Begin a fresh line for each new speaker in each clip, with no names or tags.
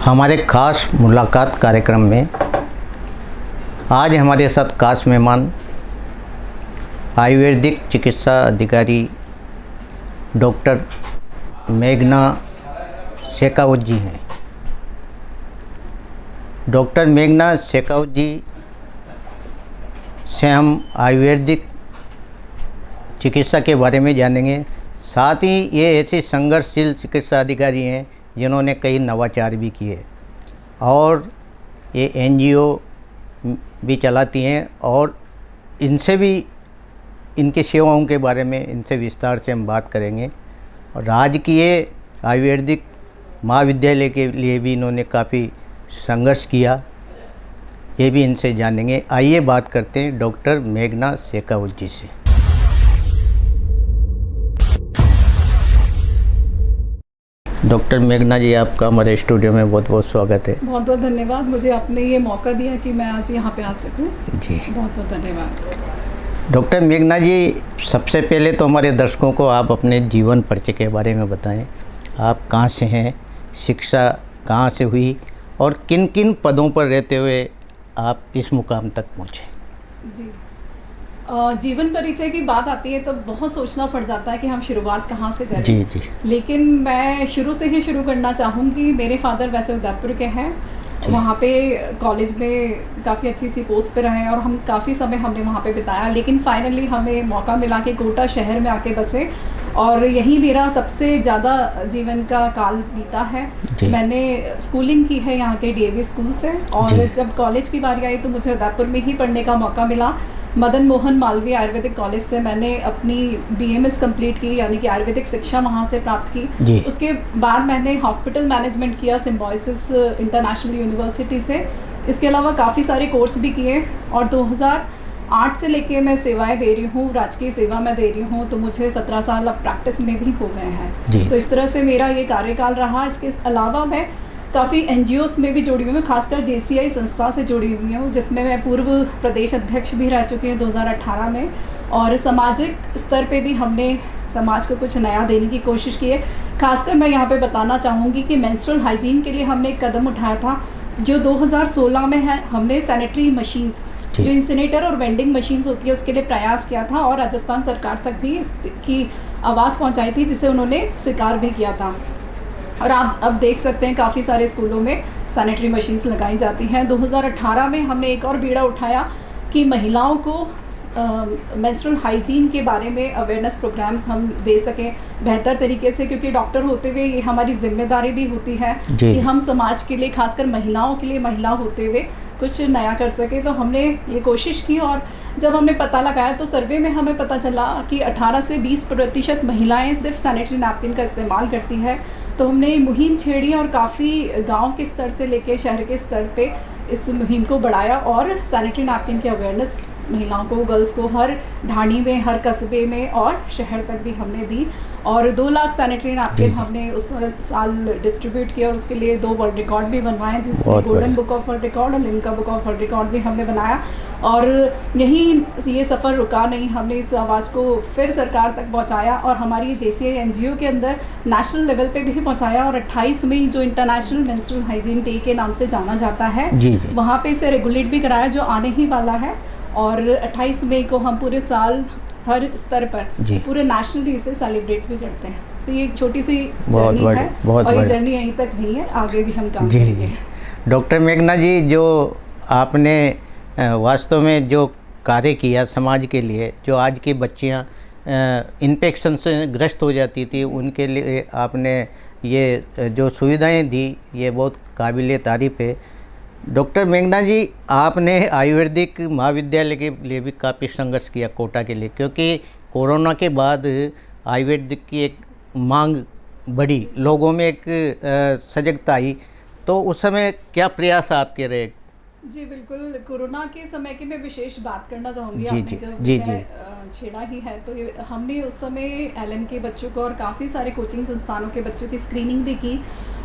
हमारे खास मुलाकात कार्यक्रम में आज हमारे साथ खास मेहमान आयुर्वेदिक चिकित्सा अधिकारी डॉक्टर मेघना शेखावत जी हैं। डॉक्टर मेघना शेखावत जी से हम आयुर्वेदिक चिकित्सा के बारे में जानेंगे। साथ ही ये ऐसे संघर्षशील चिकित्सा अधिकारी हैं जिन्होंने कई नवाचार भी किए और ये एनजीओ भी चलाती हैं और इनसे भी इनकी सेवाओं के बारे में इनसे विस्तार से हम बात करेंगे। और राजकीय आयुर्वेदिक महाविद्यालय के लिए भी इन्होंने काफ़ी संघर्ष किया, ये भी इनसे जानेंगे। आइए बात करते हैं डॉक्टर मेघना शेखावत जी से। डॉक्टर मेघना जी, आपका हमारे स्टूडियो में बहुत बहुत स्वागत है।
बहुत बहुत धन्यवाद, मुझे आपने ये मौका दिया कि मैं आज यहाँ पे आ सकूँ।
जी
बहुत बहुत धन्यवाद।
डॉक्टर मेघना जी, सबसे पहले तो हमारे दर्शकों को आप अपने जीवन परिचय के बारे में बताएं। आप कहाँ से हैं, शिक्षा कहाँ से हुई और किन किन पदों पर रहते हुए आप इस मुकाम तक पहुँचे?
जी, जीवन परिचय की बात आती है तो बहुत सोचना पड़ जाता है कि हम शुरुआत कहाँ से करें।
जी जी।
लेकिन मैं शुरू से ही शुरू करना चाहूँगी। मेरे फादर वैसे उदयपुर के हैं, वहाँ पे कॉलेज में काफ़ी अच्छी पोस्ट पे रहे और हम काफ़ी समय हमने वहाँ पे बिताया। लेकिन फाइनली हमें मौका मिला कि कोटा शहर में आके बसे और यही मेरा सबसे ज़्यादा जीवन का काल बीता है। मैंने स्कूलिंग की है यहाँ के डीएवी स्कूल से और जब कॉलेज की बारी आई तो मुझे उदयपुर में ही पढ़ने का मौका मिला। मदन मोहन मालवीय आयुर्वेदिक कॉलेज से मैंने अपनी बीएमएस कंप्लीट की, यानी कि आयुर्वेदिक शिक्षा वहाँ से प्राप्त की। उसके बाद मैंने हॉस्पिटल मैनेजमेंट किया सिम्बायोसिस इंटरनेशनल यूनिवर्सिटी से। इसके अलावा काफ़ी सारे कोर्स भी किए और 2008 से लेके मैं सेवाएं दे रही हूँ, राजकीय सेवा में दे रही हूँ। तो मुझे 17 साल अब प्रैक्टिस में भी हो गए हैं। तो इस तरह से मेरा ये कार्यकाल रहा। इसके अलावा मैं काफ़ी एनजीओस में भी जुड़ी हुई हूँ, खासकर जेसीआई संस्था से जुड़ी हुई हूँ, जिसमें मैं पूर्व प्रदेश अध्यक्ष भी रह चुकी हूँ 2018 में। और सामाजिक स्तर पे भी हमने समाज को कुछ नया देने की कोशिश की है। खासकर मैं यहाँ पे बताना चाहूँगी कि मेंस्ट्रुअल हाइजीन के लिए हमने एक कदम उठाया था जो 2016 में है। हमने सैनिटरी मशीन्स, जो इंसिनेटर और वेंडिंग मशीन्स होती है, उसके लिए प्रयास किया था और राजस्थान सरकार तक भी इसकी आवाज़ पहुँचाई थी, जिसे उन्होंने स्वीकार भी किया था। और आप अब देख सकते हैं काफ़ी सारे स्कूलों में सैनिटरी मशीन्स लगाई जाती हैं। 2018 में हमने एक और बीड़ा उठाया कि महिलाओं को मेंस्ट्रुअल हाइजीन के बारे में अवेयरनेस प्रोग्राम्स हम दे सकें बेहतर तरीके से, क्योंकि डॉक्टर होते हुए ये हमारी जिम्मेदारी भी होती है कि हम समाज के लिए, खासकर महिलाओं के लिए, महिला होते हुए कुछ नया कर सके। तो हमने ये कोशिश की और जब हमने पता लगाया तो सर्वे में हमें पता चला कि 18 से 20% महिलाएं सिर्फ सैनिटरी नैपकिन का इस्तेमाल करती है। तो हमने मुहिम छेड़ी और काफ़ी गांव के स्तर से लेकर शहर के स्तर पे इस मुहिम को बढ़ाया और सैनिटरी नैपकिन की अवेयरनेस महिलाओं को, गर्ल्स को हर ढाणी में, हर कस्बे में और शहर तक भी हमने दी। और 2 लाख सैनिटरी नैपकिन हमने उस साल डिस्ट्रीब्यूट किया और उसके लिए 2 वर्ल्ड रिकॉर्ड भी बनवाए, जिसमें golden book of world record और Limca book of world record भी हमने बनाया। और यहीं ये सफ़र रुका नहीं, हमने इस आवाज़ को फिर सरकार तक पहुंचाया और हमारी जेसीआई एनजीओ के अंदर नेशनल लेवल पे भी पहुंचाया। और 28 मई जो इंटरनेशनल मेंस्ट्रुअल हाइजीन डे के नाम से जाना जाता है, वहाँ पे इसे रेगुलेट भी कराया, जो आने ही वाला है। और 28 मई को हम पूरे साल हर स्तर पर पूरे नेशनली इसे सेलिब्रेट भी करते हैं। तो ये एक छोटी सी जर्नी है और ये जर्नी यहीं तक नहीं है, आगे भी हम काम करेंगे।
डॉक्टर मेघना जी, जो आपने वास्तव में जो कार्य किया समाज के लिए, जो आज की बच्चियां इन्फेक्शन से ग्रस्त हो जाती थी, उनके लिए आपने ये जो सुविधाएं दी, ये बहुत काबिल तारीफ़ है। डॉक्टर मेघना जी, आपने आयुर्वेदिक महाविद्यालय के लिए भी काफ़ी संघर्ष किया कोटा के लिए, क्योंकि कोरोना के बाद आयुर्वेदिक की एक मांग बढ़ी, लोगों में एक सजगता आई। तो उस समय क्या प्रयास आपके रहे?
जी बिल्कुल, कोरोना के समय की मैं विशेष बात करना चाहूँगी। आपने जब विषय छेड़ा ही है तो हमने उस समय एलएन के बच्चों को और काफ़ी सारे कोचिंग संस्थानों के बच्चों की स्क्रीनिंग भी की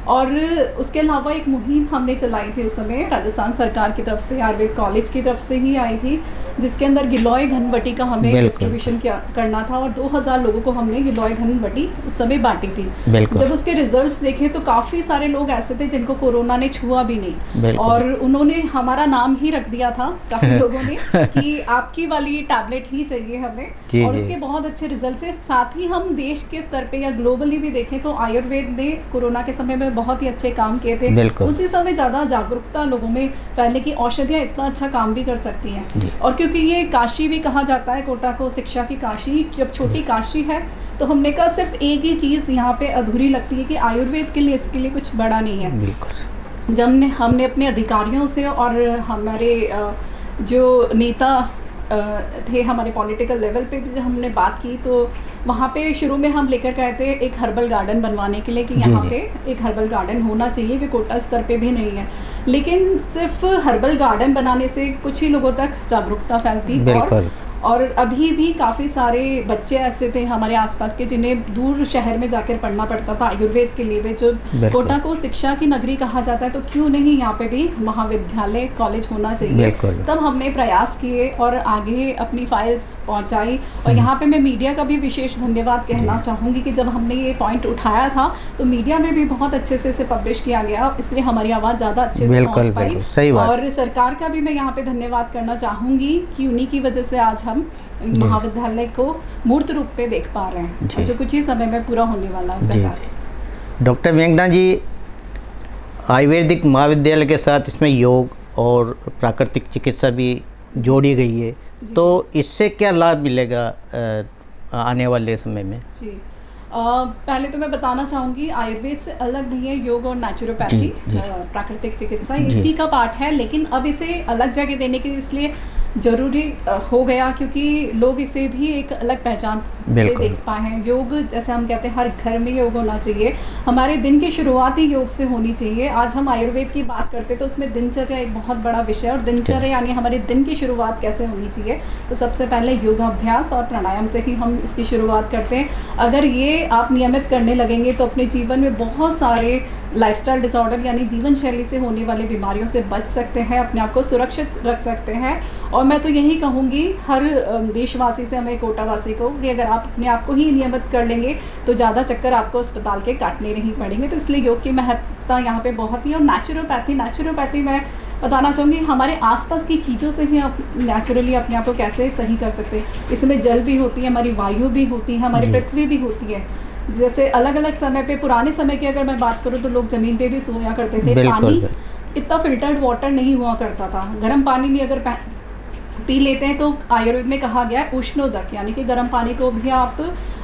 और उसके अलावा एक मुहिम हमने चलाई थी उस समय राजस्थान सरकार की तरफ से, आयुर्वेद कॉलेज की तरफ से ही आई थी, जिसके अंदर गिलोय घनबटी का हमें डिस्ट्रीब्यूशन करना था और 2000 लोगों को हमने गिलोय घनबटी उस समय बांटी थी। जब उसके रिजल्ट्स देखे तो काफ़ी सारे लोग ऐसे थे जिनको कोरोना ने छुआ भी नहीं, और उन्होंने हमारा नाम ही रख दिया था काफ़ी लोगों ने कि आपकी वाली टैबलेट ही चाहिए हमें, और उसके बहुत अच्छे रिजल्ट थे। साथ ही हम देश के स्तर पे या ग्लोबली भी देखें तो आयुर्वेद ने कोरोना के समय में बहुत ही अच्छे काम किए थे। उसी समय ज़्यादा जागरूकता लोगों में फैलने की, औषधियाँ इतना अच्छा काम भी कर सकती हैं। और क्योंकि ये काशी भी कहा जाता है कोटा को शिक्षा की काशी, जब छोटी काशी है, तो हमने कहा सिर्फ एक ही चीज़ यहाँ पे अधूरी लगती है कि आयुर्वेद के लिए इसके लिए कुछ बड़ा नहीं है। जब हमने अपने अधिकारियों से और हमारे जो नेता थे हमारे पॉलिटिकल लेवल पे भी हमने बात की, तो वहाँ पे शुरू में हम लेकर गए थे एक हर्बल गार्डन बनवाने के लिए कि यहाँ पे एक हर्बल गार्डन होना चाहिए, वे कोटा स्तर पे भी नहीं है। लेकिन सिर्फ हर्बल गार्डन बनाने से कुछ ही लोगों तक जागरूकता फैलती, और अभी भी काफ़ी सारे बच्चे ऐसे थे हमारे आसपास के जिन्हें दूर शहर में जाकर पढ़ना पड़ता था आयुर्वेद के लिए। जो कोटा को शिक्षा की नगरी कहा जाता है, तो क्यों नहीं यहाँ पे भी महाविद्यालय कॉलेज होना चाहिए। तब हमने प्रयास किए और आगे अपनी फाइल्स पहुँचाई। और यहाँ पे मैं मीडिया का भी विशेष धन्यवाद कहना चाहूँगी कि जब हमने ये पॉइंट उठाया था तो मीडिया में भी बहुत अच्छे से इसे पब्लिश किया गया, इसलिए हमारी आवाज़ ज़्यादा अच्छे से पहुँच पाई। और सरकार का भी मैं यहाँ पे धन्यवाद करना चाहूँगी कि उन्हीं की वजह से आज हम महाविद्यालय को मूर्त रूप पे देख पा रहे हैं, जो कुछ ही समय में पूरा होने वाला है उसका कार्य।
डॉक्टर मेघना जी, आयुर्वेदिक महाविद्यालय के साथ इसमें योग और प्राकृतिक चिकित्सा भी जोड़ी गई है, तो इससे क्या लाभ मिलेगा आने वाले समय में?
जी, पहले तो मैं बताना चाहूँगी आयुर्वेद से अलग नहीं है योग और नेचुरोपैथी, प्राकृतिक चिकित्सा इसी का पार्ट है। लेकिन अब इसे अलग जगह देने के लिए इसलिए ज़रूरी हो गया क्योंकि लोग इसे भी एक अलग पहचान से देख पाए हैं। योग, जैसे हम कहते हैं हर घर में योग होना चाहिए, हमारे दिन की शुरुआत ही योग से होनी चाहिए। आज हम आयुर्वेद की बात करते तो उसमें दिनचर्या एक बहुत बड़ा विषय है, और दिनचर्या यानी हमारे दिन की शुरुआत कैसे होनी चाहिए। तो सबसे पहले योगाभ्यास और प्राणायाम से ही हम इसकी शुरुआत करते हैं। अगर ये आप नियमित करने लगेंगे तो अपने जीवन में बहुत सारे लाइफस्टाइल डिसऑर्डर यानी जीवन शैली से होने वाली बीमारियों से बच सकते हैं, अपने आप को सुरक्षित रख सकते हैं। और मैं तो यही कहूँगी हर देशवासी से, हमें कोटावासी को, कि अगर आप अपने आप को ही नियमित कर लेंगे तो ज़्यादा चक्कर आपको अस्पताल के काटने नहीं पड़ेंगे। तो इसलिए योग की महत्ता यहाँ पे बहुत ही। और नेचुरोपैथी मैं बताना चाहूँगी हमारे आसपास की चीज़ों से ही आप नेचुरली अपने आप को कैसे सही कर सकते हैं। इसमें जल भी होती है, हमारी वायु भी होती है, हमारी पृथ्वी भी होती है। जैसे अलग अलग समय पे, पुराने समय की अगर मैं बात करूँ तो लोग ज़मीन पे भी सोया करते थे। पानी इतना फिल्टर्ड वाटर नहीं हुआ करता था। गर्म पानी भी अगर पी लेते हैं तो आयुर्वेद में कहा गया है उष्णोदक, यानी कि गर्म पानी को भी आप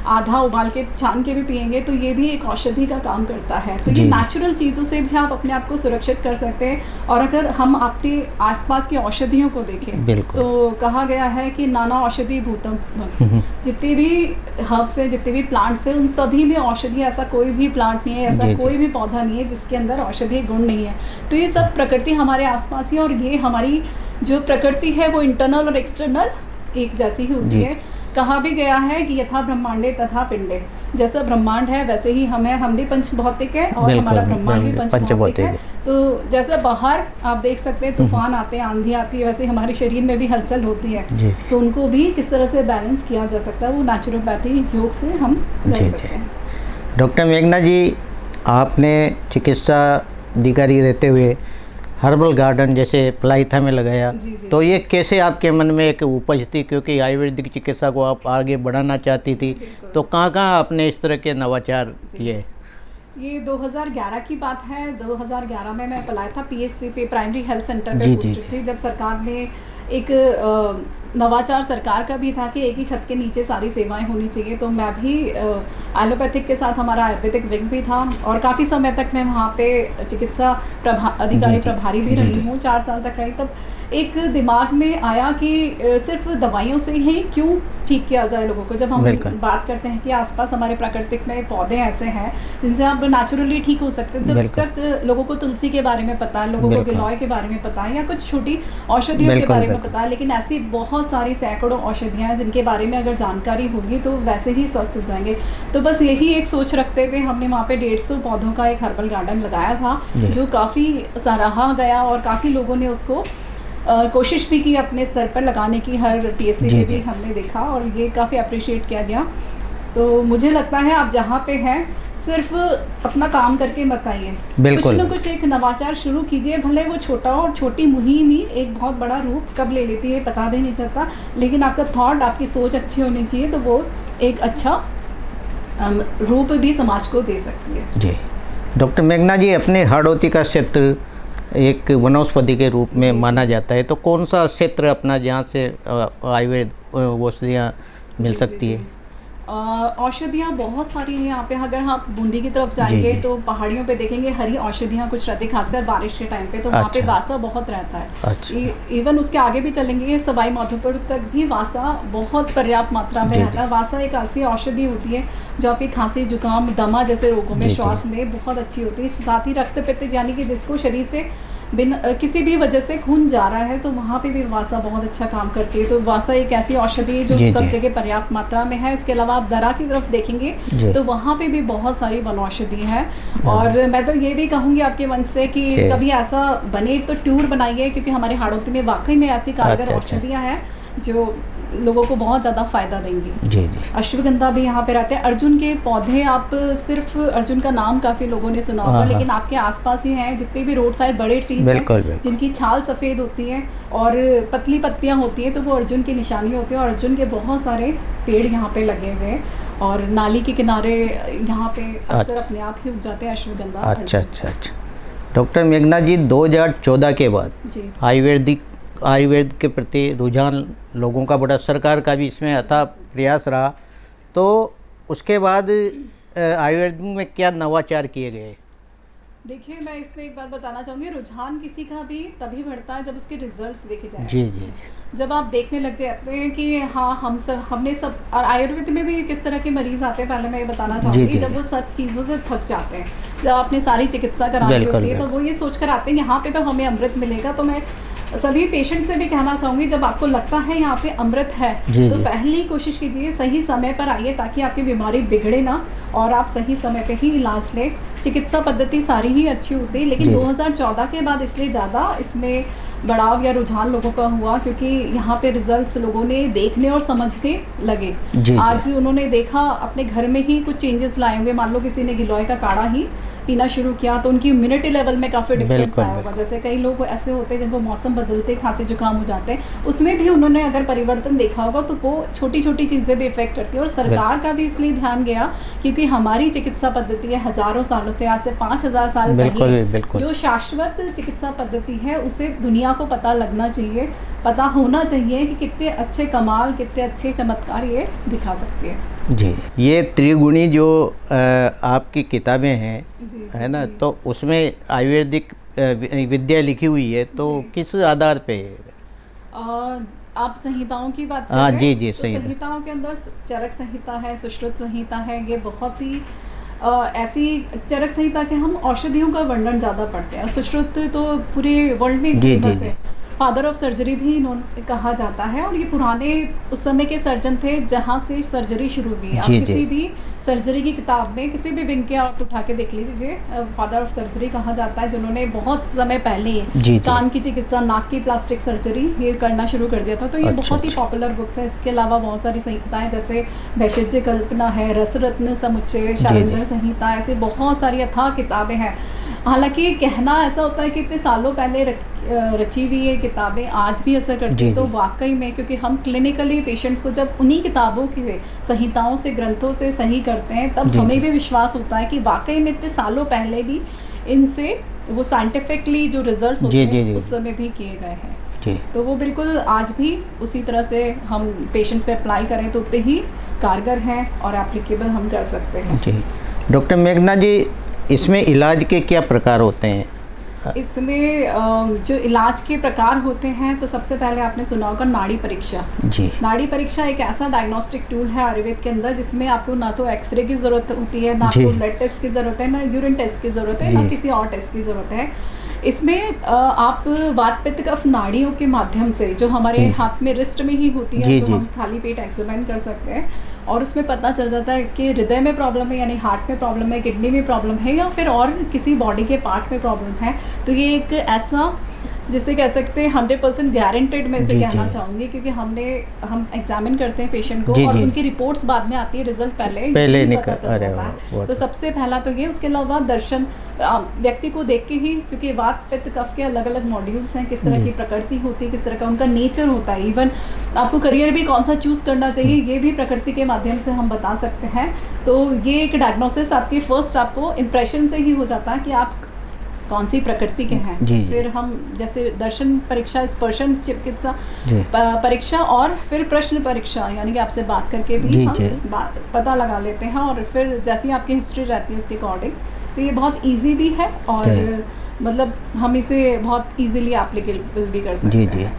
आधा उबाल के छान के भी पिएंगे तो ये भी एक औषधि का काम करता है। तो ये नेचुरल चीज़ों से भी आप अपने आप को सुरक्षित कर सकते हैं। और अगर हम अपने आसपास की औषधियों को देखें तो कहा गया है कि नाना औषधि भूतम, जितने भी हर्ब्स हैं, जितने भी प्लांट्स हैं, उन सभी में औषधि, ऐसा कोई भी प्लांट नहीं है, ऐसा कोई भी पौधा नहीं है जिसके अंदर औषधि गुण नहीं है। तो ये सब प्रकृति हमारे आसपास ही, और ये हमारी जो प्रकृति है वो इंटरनल और एक्सटर्नल एक जैसी ही होती है। कहा भी गया है कि यथा ब्रह्मांडे तथा पिंडे, जैसा ब्रह्मांड है वैसे ही हम भी पंचभौतिक है और हमारा ब्रह्मांड भी पंचभौतिक है। तो जैसे बाहर आप देख सकते हैं तूफान आते हैं, आंधी आती है, वैसे हमारे शरीर में भी हलचल होती है। तो उनको भी किस तरह से बैलेंस किया जा सकता है, वो नेचुरोपैथी योग से हम कर सकते हैं।
डॉक्टर मेघना जी, आपने चिकित्सा अधिकारी रहते हुए हर्बल गार्डन जैसे पलाइथा में लगाया, तो ये कैसे आपके मन में एक उपज थी, क्योंकि आयुर्वेदिक चिकित्सा को आप आगे बढ़ाना चाहती थी, तो कहाँ आपने इस तरह के नवाचार किए?
ये 2011 की बात है। 2011 में मैं पलाइथा पीएचसी पे, प्राइमरी हेल्थ सेंटर पे पोस्टेड थी, जब सरकार ने एक नवाचार सरकार का भी था कि एक ही छत के नीचे सारी सेवाएं होनी चाहिए। तो मैं भी एलोपैथिक के साथ हमारा आयुर्वेदिक विंग भी था, और काफ़ी समय तक मैं वहाँ पे चिकित्सा अधिकारी प्रभारी भी रही हूँ, 4 साल तक रही। तब एक दिमाग में आया कि सिर्फ दवाइयों से ही क्यों ठीक किया जाए लोगों को। जब हम बात करते हैं कि आसपास हमारे प्राकृतिक में पौधे ऐसे हैं जिनसे आप नेचुरली ठीक हो सकते हैं, जब तक लोगों को तुलसी के बारे में पता है, लोगों को गिलोय के बारे में पता है, या कुछ छोटी औषधियों के बारे में पता है, लेकिन ऐसी बहुत बहुत सारी सैकड़ों औषधियाँ हैं जिनके बारे में अगर जानकारी होगी तो वैसे ही स्वस्थ हो जाएंगे। तो बस यही एक सोच रखते हुए हमने वहाँ पे 150 पौधों का एक हर्बल गार्डन लगाया था, जो काफ़ी सराहा गया और काफ़ी लोगों ने उसको कोशिश भी की अपने स्तर पर लगाने की। हर पीएससी में भी हमने देखा और ये काफ़ी अप्रिशिएट किया गया। तो मुझे लगता है आप जहाँ पे हैं सिर्फ अपना काम करके मत आइए, कुछ न कुछ एक नवाचार शुरू कीजिए, भले वो छोटा और छोटी मुहिम ही एक बहुत बड़ा रूप कब ले लेती है पता भी नहीं चलता, लेकिन आपका थॉट, आपकी सोच अच्छी होनी चाहिए तो वो एक अच्छा रूप भी समाज को दे सकती है।
जी डॉक्टर मेघना जी, अपने हाड़ौती का क्षेत्र एक वनौषधि के रूप में माना जाता है, तो कौन सा क्षेत्र अपना जहाँ से आयुर्वेद औषधियाँ मिल सकती है?
औषधियाँ बहुत सारी हैं यहाँ पे। अगर आप बूंदी की तरफ जाएंगे तो पहाड़ियों पे देखेंगे हरी औषधियाँ कुछ रहती, खासकर बारिश के टाइम पे, तो वहाँ पे वासा बहुत रहता है। इवन उसके आगे भी चलेंगे सवाई माधोपुर तक भी वासा बहुत पर्याप्त मात्रा में रहता है। वासा एक ऐसी औषधि होती है जो आपकी खांसी, जुकाम, दमा जैसे रोगों में, श्वास में बहुत अच्छी होती है। साथ ही रक्त पित्त यानी कि जिसको शरीर से बिना किसी भी वजह से खून जा रहा है तो वहाँ पे भी वासा बहुत अच्छा काम करती है। तो वासा एक ऐसी औषधि है जो सब जगह पर्याप्त मात्रा में है। इसके अलावा आप दरा की तरफ देखेंगे तो वहाँ पे भी बहुत सारी वन औषधि है। और मैं तो ये भी कहूँगी आपके मंच से कि कभी ऐसा बने तो टूर बनाइए, क्योंकि हमारे हाड़ौती में वाकई में ऐसी कारगर औषधियाँ हैं जो लोगों को बहुत ज़्यादा फ़ायदा देंगी।
जी जी।
अश्वगंधा भी यहाँ पे रहते हैं। अर्जुन के पौधे, आप सिर्फ अर्जुन का नाम काफ़ी लोगों ने सुना होगा, लेकिन आपके आसपास ही हैं जितने भी रोड साइड बड़े ट्रीज हैं जिनकी छाल सफ़ेद होती है और पतली पत्तियाँ होती हैं, तो वो अर्जुन की निशानी होती है। और अर्जुन के बहुत सारे पेड़ यहाँ पे लगे हुए हैं और नाली के किनारे यहाँ पे अक्सर अपने आप ही उग जाते हैं अश्वगंधा।
अच्छा अच्छा अच्छा। डॉक्टर मेघना जी, 2014 के बाद आयुर्वेद के प्रति रुझान लोगों का बड़ा, सरकार का भी इसमें अथाह प्रयास रहा, तो उसके बाद आयुर्वेद में क्या नवाचार किए गए?
देखिए, मैं इसमें एक बात बताना चाहूँगी, रुझान किसी का भी तभी बढ़ता है जब उसके रिजल्ट्स देखे जाए।
जी जी जी।
जब आप देखने लग जाते हैं कि हाँ हमने सब, और आयुर्वेद में भी किस तरह के मरीज आते हैं, पहले मैं ये बताना चाहूँगी, जब वो सब चीज़ों से थक जाते हैं, जब आपने सारी चिकित्सा करानी होती है तो वो ये सोच कर आते हैं यहाँ पे तो हमें अमृत मिलेगा। तो मैं सभी पेशेंट से भी कहना चाहूँगी, जब आपको लगता है यहाँ पे अमृत है तो पहली कोशिश कीजिए सही समय पर आइए, ताकि आपकी बीमारी बिगड़े ना और आप सही समय पे ही इलाज लें। चिकित्सा पद्धति सारी ही अच्छी होती है, लेकिन 2014 के बाद इसलिए ज़्यादा इसमें बढ़ाव या रुझान लोगों का हुआ क्योंकि यहाँ पे रिजल्ट्स लोगों ने देखने और समझने लगे। आज उन्होंने देखा, अपने घर में ही कुछ चेंजेस लाए होंगे। मान लो किसी ने गिलोय का काढ़ा ही पीना शुरू किया तो उनकी इम्यूनिटी लेवल में काफ़ी डिफरेंस आया होगा। जैसे कई लोग ऐसे होते हैं जिनको मौसम बदलते खांसी जुकाम हो जाते हैं, उसमें भी उन्होंने अगर परिवर्तन देखा होगा तो वो छोटी छोटी चीज़ें भी इफेक्ट करती है। और सरकार का भी इसलिए ध्यान गया क्योंकि हमारी चिकित्सा पद्धति है हज़ारों सालों से, आज से 5000 साल पहले जो शाश्वत चिकित्सा पद्धति है उसे दुनिया को पता लगना चाहिए, पता होना चाहिए कि कितने अच्छे कमाल, कितने अच्छे चमत्कार ये दिखा सकती है।
जी, ये त्रिगुणी जो आपकी किताबें हैं, है ना, तो उसमें आयुर्वेदिक विद्या लिखी हुई है, तो किस आधार पे है?
आप संहिताओं की बात कर रहे हैं?
जी जी,
तो संहिताओं के अंदर चरक संहिता है, सुश्रुत संहिता है, ये बहुत ही ऐसी चरक संहिता के हम औषधियों का वर्णन ज़्यादा पढ़ते हैं। सुश्रुत तो पूरे वर्ल्ड में फेमस है, फादर ऑफ सर्जरी भी इन्होंने कहा जाता है। और ये पुराने उस समय के सर्जन थे जहाँ से सर्जरी शुरू हुई। आप किसी भी सर्जरी की किताब में किसी भी विंग के आप उठा के देख लीजिए, फादर ऑफ सर्जरी कहा जाता है, जिन्होंने बहुत समय पहले कान की चिकित्सा, नाक की प्लास्टिक सर्जरी ये करना शुरू कर दिया था। तो ये बहुत ही पॉपुलर बुक्स है। इसके अलावा बहुत सारी संहिताएं जैसे भैषज्य कल्पना है, रसरत्न समुच्चय, शालिंदर संहिता, ऐसे बहुत सारी अथाह किताबें हैं। हालांकि कहना ऐसा होता है कि इतने सालों पहले रची हुई ये किताबें आज भी असर करती है, तो वाकई में क्योंकि हम क्लिनिकली पेशेंट्स को जब उन्हीं किताबों की संहिताओं से, ग्रंथों से सही करते हैं, तब हमें भी विश्वास होता है कि वाकई में इतने सालों पहले भी इनसे वो साइंटिफिकली जो रिजल्ट्स होते हैं उस समय भी किए गए हैं। तो वो बिल्कुल आज भी उसी तरह से हम पेशेंट्स पे अप्लाई करें तो उतने ही कारगर हैं और एप्लीकेबल हम कर सकते हैं।
जी डॉक्टर मेघना जी, इसमें इलाज के क्या प्रकार होते हैं?
इसमें जो इलाज के प्रकार होते हैं, तो सबसे पहले आपने सुना होगा नाड़ी परीक्षा। जी, नाड़ी परीक्षा एक ऐसा डायग्नोस्टिक टूल है आयुर्वेद के अंदर जिसमें आपको ना तो एक्सरे की ज़रूरत होती है, ना तो ब्लड टेस्ट की ज़रूरत है, ना यूरिन टेस्ट की ज़रूरत है, ना किसी और टेस्ट की ज़रूरत है। इसमें आप वात पित्त कफ नाड़ियों के माध्यम से, जो हमारे
जी।
हाथ में रिस्ट में ही होती है,
जी,
तो
जी।
हम खाली पेट एग्जामिन कर सकते हैं और उसमें पता चल जाता है कि हृदय में प्रॉब्लम है, यानी हार्ट में प्रॉब्लम है, किडनी में प्रॉब्लम है, या फिर और किसी बॉडी के पार्ट में प्रॉब्लम है। तो ये एक ऐसा जिसे कह सकते हैं 100% गारंटेड मैं इसे
जी,
कहना
जी।
चाहूँगी, क्योंकि हम एग्जामिन करते हैं पेशेंट को
जी,
और
जी।
उनकी रिपोर्ट्स बाद में आती है, रिजल्ट पहले
पहले
ही
निकल,
पता चल
अरे
जाता
वाह,
है।
बहुत
तो सबसे पहला तो ये, उसके अलावा दर्शन व्यक्ति को देख के ही, क्योंकि वात पित्त कफ के अलग अलग मॉड्यूल्स हैं, किस तरह
जी।
की प्रकृति होती है, किस तरह का उनका नेचर होता है, इवन आपको करियर भी कौन सा चूज़ करना चाहिए ये भी प्रकृति के माध्यम से हम बता सकते हैं। तो ये एक डायग्नोसिस आपकी फर्स्ट आपको इम्प्रेशन से ही हो जाता है कि आप कौन सी प्रकृति के हैं।
जी, जी।
फिर हम जैसे दर्शन परीक्षा, स्पर्शन चिकित्सा
जी।
परीक्षा और फिर प्रश्न परीक्षा, यानी कि आपसे बात करके भी
जी,
हम
जी।
पता लगा लेते हैं, और फिर जैसी आपकी हिस्ट्री रहती है उसके अकॉर्डिंग। तो ये बहुत इजी भी है और
जी।
मतलब हम इसे बहुत इजीली एप्लीकेबल भी कर सकते
जी,
हैं।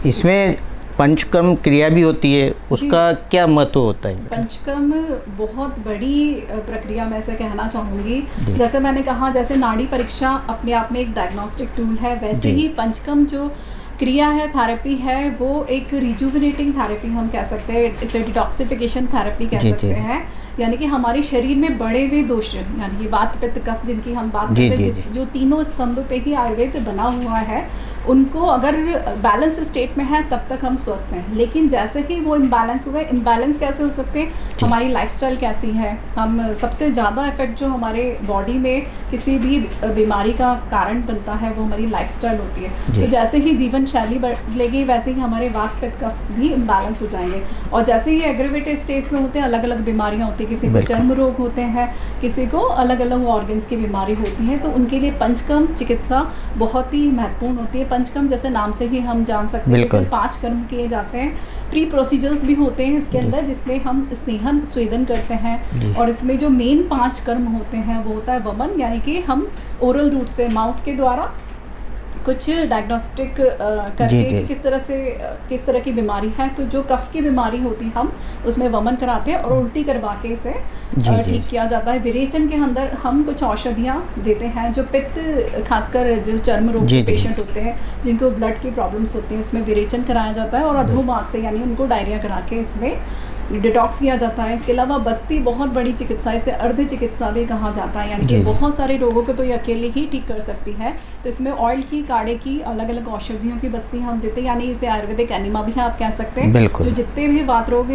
जी। इसमें पंचकर्म क्रिया भी होती है, उसका क्या महत्व होता है?
पंचकर्म बहुत बड़ी प्रक्रिया मैं ऐसे कहना चाहूँगी।
जी।
जैसे मैंने कहा, जैसे नाड़ी परीक्षा अपने आप में एक डायग्नोस्टिक टूल है, वैसे
जी।
ही पंचकर्म जो क्रिया है, थेरेपी है, वो एक रिजुविनेटिंग थेरेपी हम कह सकते हैं, इसे डिटॉक्सिफिकेशन थेरेपी कह
जी,
सकते
जी।
हैं। यानी कि हमारे शरीर में बढ़े हुए दोष, यानी कि वात पित्त कफ जिनकी हम बात
जी,
करते
जी,
हैं,
जी।
जो तीनों स्तंभ पे ही आयुर्वेद बना हुआ है, उनको अगर बैलेंस स्टेट में है तब तक हम स्वस्थ हैं। लेकिन जैसे ही वो इम्बैलेंस हुए, इम्बैलेंस कैसे हो सकते हैं, हमारी लाइफस्टाइल कैसी है, हम सबसे ज़्यादा इफेक्ट जो हमारे बॉडी में किसी भी बीमारी का कारण बनता है वो हमारी लाइफस्टाइल होती है।
जी।
तो जैसे ही जीवन शैली बदलेगी, वैसे ही हमारे वात पित्त कफ भी इम्बैलेंस हो जाएंगे, और जैसे ही एग्रेवेटेड स्टेज में होते हैं, अलग अलग बीमारियाँ होती हैं, किसी को
बिल्कुल।
चर्म रोग होते हैं, किसी को अलग अलग ऑर्गन्स की बीमारी होती है, तो उनके लिए पंचकर्म चिकित्सा बहुत ही महत्वपूर्ण होती है। पंचकर्म जैसे नाम से ही हम जान सकते हैं,
बिल्कुल।
जैसे 5 कर्म किए जाते हैं, प्री प्रोसीजर्स भी होते हैं इसके
जी।
अंदर, जिसमें हम स्नेहन स्वेदन करते
जी।
हैं, और इसमें जो मेन 5 कर्म होते हैं वो होता है वमन, यानी कि हम ओरल रूट से, माउथ के द्वारा कुछ डायग्नोस्टिक करके
जी,
कि
जी।
किस तरह की बीमारी है। तो जो कफ की बीमारी होती है हम उसमें वमन कराते हैं और उल्टी करवा के इसे
जी, जी।
ठीक किया जाता है। विरेचन के अंदर हम कुछ औषधियाँ देते हैं, जो पित्त, खासकर जो चर्म रोग
जी,
के
जी।
पेशेंट होते हैं, जिनको ब्लड की प्रॉब्लम्स होती हैं, उसमें विरेचन कराया जाता है, और अधोभाग से यानी उनको डायरिया करा के इसमें डिटॉक्स किया जाता है। इसके अलावा बस्ती बहुत बड़ी चिकित्सा, इसे अर्ध चिकित्सा भी कहा जाता है, यानी कि
जी।
बहुत सारे रोगों को तो ये अकेले ही ठीक कर सकती है। तो इसमें ऑयल की, काढ़े की, अलग अलग औषधियों की बस्ती हम देते हैं, यानी इसे आयुर्वेदिक एनिमा भी आप कह सकते हैं।
बिल्कुल।
जो जितने भी वात रोग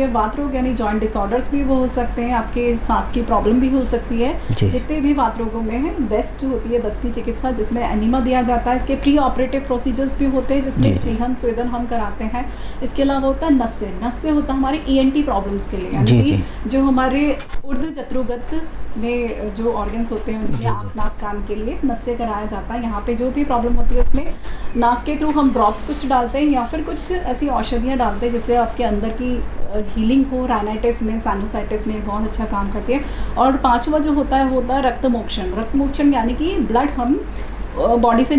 यानी जॉइंट डिसऑर्डर्स भी वो हो सकते हैं, आपके सांस की प्रॉब्लम भी हो सकती है,
जी।
जितने भी वात रोगों में है बेस्ट होती है बस्ती चिकित्सा, जिसमें एनिमा दिया जाता है। इसके प्री ऑपरेटिव प्रोसीजर्स भी होते हैं, जिसमें
जी, जी।
स्नेहन स्वेदन हम कराते हैं। इसके अलावा होता है नस्य होता है हमारे ENT प्रॉब्लम्स के लिए,
जी,
यानी
जी।
कि जो हमारे ऊर्ध्व जत्रुगत में जो ऑर्गन्स होते हैं उनके
जी, जी।
आँख नाक कान के लिए नस्य कराया जाता है। यहाँ पे जो भी प्रॉब्लम होती है उसमें नाक के थ्रू हम ड्रॉप्स कुछ डालते हैं, या फिर कुछ ऐसी औषधियाँ डालते हैं जिससे आपके अंदर की हीलिंग हो। राइनाइटिस में, साइनोसाइटिस में बहुत अच्छा काम करती है। और 5वां जो होता है वो होता है रक्तमोक्षण, यानी कि ब्लड हम बॉडी से